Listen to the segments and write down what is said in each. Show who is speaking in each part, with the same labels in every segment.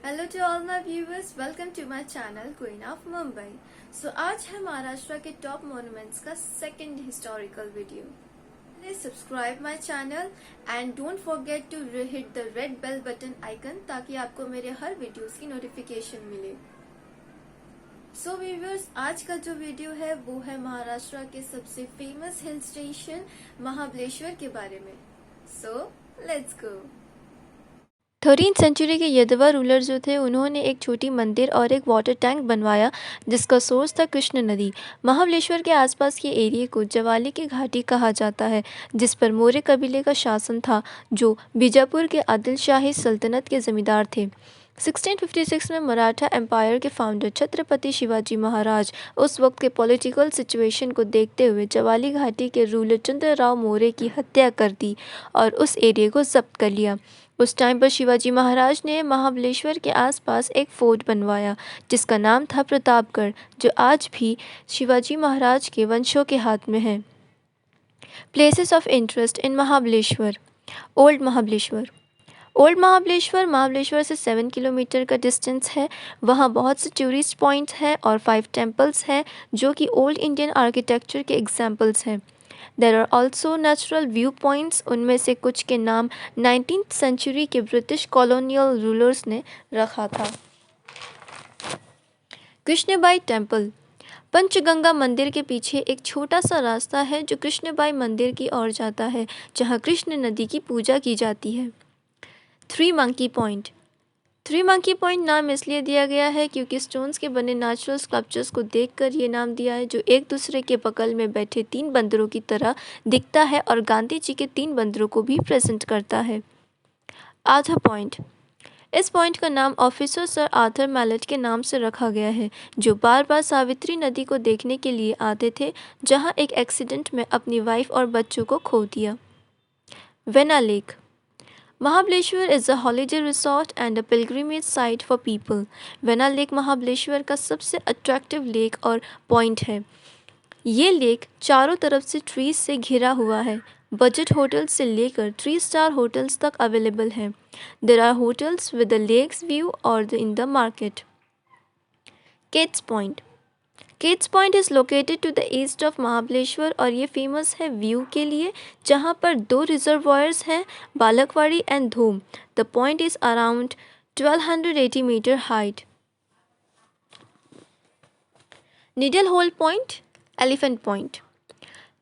Speaker 1: Hello to all my viewers, welcome to my channel queen of Mumbai. So आज है महाराष्ट्र के top monuments का second historical video. Please subscribe my channel and don't forget to hit the red bell button icon ताकि आपको मेरे हर videos की notification मिले। So viewers, आज का जो वीडियो है वो है महाराष्ट्र के सबसे फेमस हिल स्टेशन महाबलेश्वर के बारे में। So let's go.
Speaker 2: 13th century के यदवा रूलर जो थे उन्होंने एक छोटी मंदिर और एक वाटर टैंक बनवाया जिसका सोर्स था कृष्ण नदी। महाबलेश्वर के आसपास के एरिया को जवाली की घाटी कहा जाता है जिस पर मौर्य कबीले का शासन था जो बीजापुर के आदिल शाही सल्तनत के जमींदार थे। 1656 में मराठा एम्पायर के फाउंडर छत्रपति शिवाजी महाराज उस वक्त के पॉलिटिकल सिचुएशन को देखते हुए जवाली घाटी के रूलर चंद्रराव मौर्य की हत्या कर दी और उस एरिया को जब्त कर लिया। उस टाइम पर शिवाजी महाराज ने महाबलेश्वर के आसपास एक फोर्ट बनवाया जिसका नाम था प्रतापगढ़, जो आज भी शिवाजी महाराज के वंशों के हाथ में है। Places of interest in Mahabaleshwar. Old Mahabaleshwar. Old Mahabaleshwar Mahabaleshwar से 7 किलोमीटर का डिस्टेंस है। वहाँ बहुत से टूरिस्ट पॉइंट्स हैं और 5 टेम्पल्स हैं जो कि ओल्ड इंडियन आर्किटेक्चर के एग्जाम्पल्स हैं। There are also natural view points, उनमें से कुछ के नाम 19th सेंचुरी के ब्रिटिश कॉलोनियल रूलर्स ने रखा था। कृष्णबाई टेम्पल। पंचगंगा मंदिर के पीछे एक छोटा सा रास्ता है जो कृष्णबाई मंदिर की ओर जाता है जहाँ कृष्ण नदी की पूजा की जाती है। Three monkey point. Three monkey point नाम इसलिए दिया गया है क्योंकि स्टोन्स के बने नेचुरल स्कल्पचर्स को देखकर ये नाम दिया है जो एक दूसरे के बगल में बैठे 3 बंदरों की तरह दिखता है और गांधी जी के 3 बंदरों को भी प्रेजेंट करता है। Arthur point. इस पॉइंट का नाम ऑफिसर सर आर्थर मैलेट के नाम से रखा गया है जो बार बार सावित्री नदी को देखने के लिए आते थे जहाँ एक एक्सीडेंट में अपनी वाइफ और बच्चों को खो दिया। Vena lake. Mahabaleshwar is a holiday resort and a pilgrimage site for people. Vena lake Mahabaleshwar का सबसे अट्रैक्टिव लेक और पॉइंट है। ये लेक चारों तरफ से ट्रीज से घिरा हुआ है। बजट होटल्स से लेकर 3 स्टार होटल्स तक अवेलेबल हैं। There are hotels with the lakes view और in the market. Kate's point. Kate's point is located to the east of Mahabaleshwar और ये फेमस है व्यू के लिए जहाँ पर 2 रिजर्वायर्स हैं, Balakwadi and Dhom. The point is around 1280 metre height. Needle hole point, elephant point.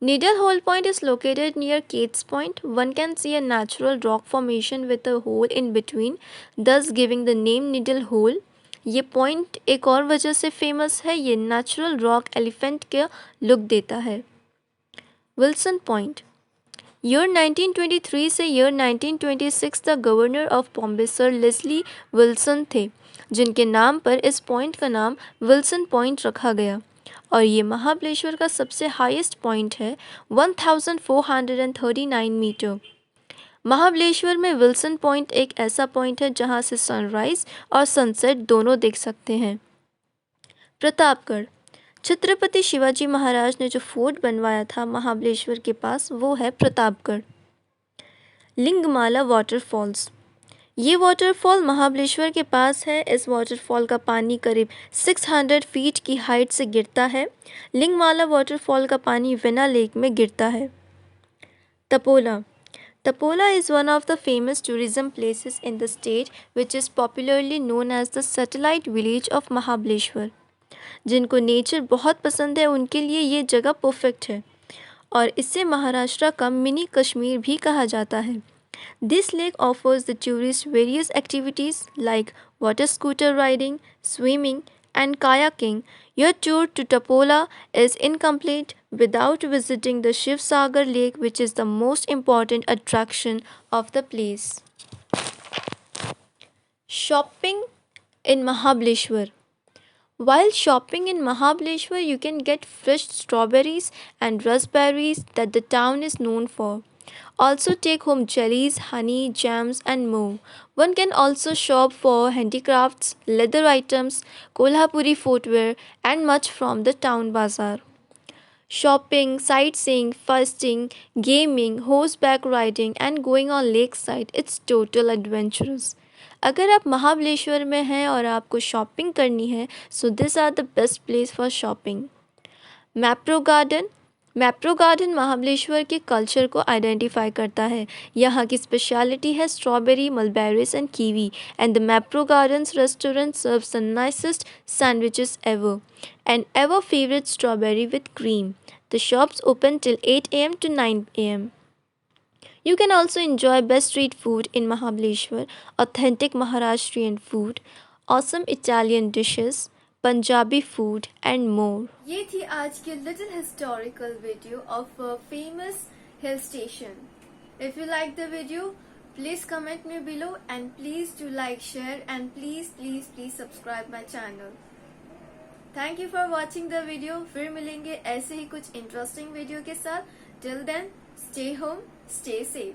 Speaker 2: Needle Hole Point is located near Kate's Point. One can see a natural rock formation with a hole in between, thus giving the name Needle Hole. ये point एक और वजह से famous है, ये natural rock elephant का look देता है। Wilson point. ईयर 1923 से ईयर 1926 तक governor of Bombay sir Leslie Wilson थे जिनके नाम पर इस पॉइंट का नाम विल्सन पॉइंट रखा गया और ये महाबलेश्वर का सबसे हाईएस्ट पॉइंट है 1439 मीटर। महाबलेश्वर में विल्सन पॉइंट एक ऐसा पॉइंट है जहाँ से सनराइज और सनसेट दोनों देख सकते हैं। प्रतापगढ़। छत्रपति शिवाजी महाराज ने जो फोर्ट बनवाया था महाबलेश्वर के पास वो है प्रतापगढ़। लिंगमाला वाटरफॉल्स। ये वाटरफॉल महाबलेश्वर के पास है। इस वाटरफॉल का पानी करीब 600 फीट की हाइट से गिरता है। लिंगमाला वाटरफॉल का पानी वेना लेक में गिरता है। तपोला। Tapola is one of the famous tourism places in the state which is popularly known as the satellite village of Mahabaleshwar. जिनको नेचर बहुत पसंद है उनके लिए ये जगह परफेक्ट है और इसे महाराष्ट्र का मिनी कश्मीर भी कहा जाता है। This lake offers the tourists various activities like water scooter riding, swimming, and kayaking. Your tour to Tapola is incomplete without visiting the Shiv Sagar Lake, which is the most important attraction of the place. Shopping in Mahabaleshwar. While shopping in Mahabaleshwar, you can get fresh strawberries and raspberries that the town is known for. Also take home jellies, honey, jams and more. One can also shop for handicrafts, leather items, Kolhapuri footwear and much from the town bazaar. Shopping, sightseeing, fasting, gaming, horseback riding and going on lakeside, it's total adventurous. अगर आप महाबलेश्वर में हैं और आपको shopping करनी है, so this are the best place for shopping. Mapro garden Mahabaleshwar के culture को आइडेंटिफाई करता है। यहाँ की स्पेशलिटी है strawberry, mulberries and kiwi, and the Mapro gardens restaurant serves the nicest sandwiches ever, and ever favorite strawberry with cream. The shops open till 8 a.m. to 9 a.m. You can also enjoy best street food in Mahabaleshwar, authentic Maharashtrian food, awesome Italian dishes, Punjabi food, and more.
Speaker 1: ये थी आज की little historical video of a famous hill station. If you like the video, please comment me below and please do like, share and please please please subscribe my channel. Thank you for watching the video. फिर मिलेंगे ऐसे ही कुछ interesting video के साथ। Till then, stay home, stay safe.